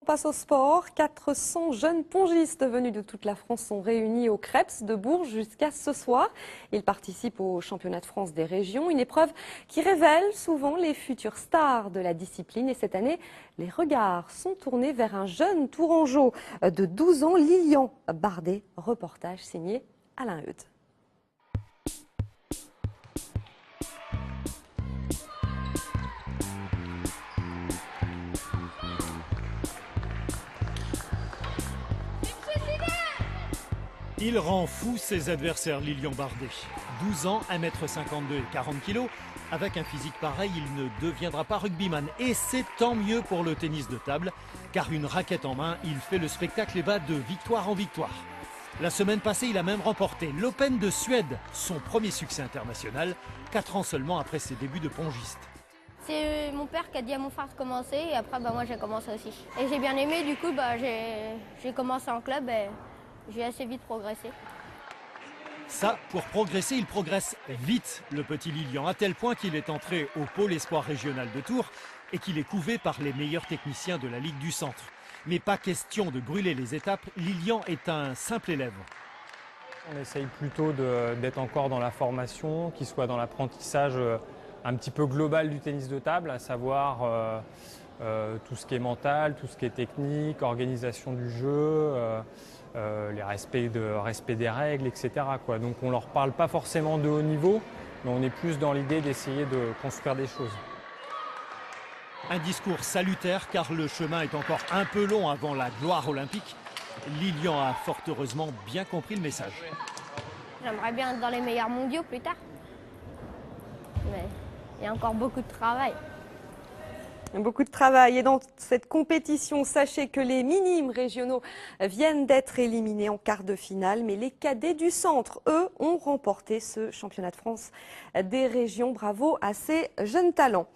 On passe au sport. 400 jeunes pongistes venus de toute la France sont réunis au Crêpes de Bourges jusqu'à ce soir. Ils participent au championnat de France des régions, une épreuve qui révèle souvent les futures stars de la discipline. Et cette année, les regards sont tournés vers un jeune tourangeau de 12 ans, Lilian Bardet. Reportage signé Alain Eudes. Il rend fou ses adversaires, Lilian Bardet. 12 ans, 1m52 et 40 kg. Avec un physique pareil, il ne deviendra pas rugbyman. Et c'est tant mieux pour le tennis de table, car une raquette en main, il fait le spectacle et va de victoire en victoire. La semaine passée, il a même remporté l'Open de Suède, son premier succès international, 4 ans seulement après ses débuts de pongiste. C'est mon père qui a dit à mon frère de commencer et après moi j'ai commencé aussi. Et j'ai bien aimé, du coup j'ai commencé en club et j'ai assez vite progressé. Ça, pour progresser, il progresse vite, le petit Lilian, à tel point qu'il est entré au pôle espoir régional de Tours et qu'il est couvé par les meilleurs techniciens de la Ligue du Centre. Mais pas question de brûler les étapes, Lilian est un simple élève. On essaye plutôt d'être encore dans la formation, qu'il soit dans l'apprentissage un petit peu global du tennis de table, à savoir tout ce qui est mental, tout ce qui est technique, organisation du jeu, les respect des règles, etc. Donc on ne leur parle pas forcément de haut niveau, mais on est plus dans l'idée d'essayer de construire des choses. Un discours salutaire car le chemin est encore un peu long avant la gloire olympique. Lilian a fort heureusement bien compris le message. J'aimerais bien être dans les meilleurs mondiaux plus tard. Mais il y a encore beaucoup de travail. Beaucoup de travail. Et dans cette compétition, sachez que les minimes régionaux viennent d'être éliminés en quart de finale. Mais les cadets du centre, eux, ont remporté ce championnat de France des régions. Bravo à ces jeunes talents.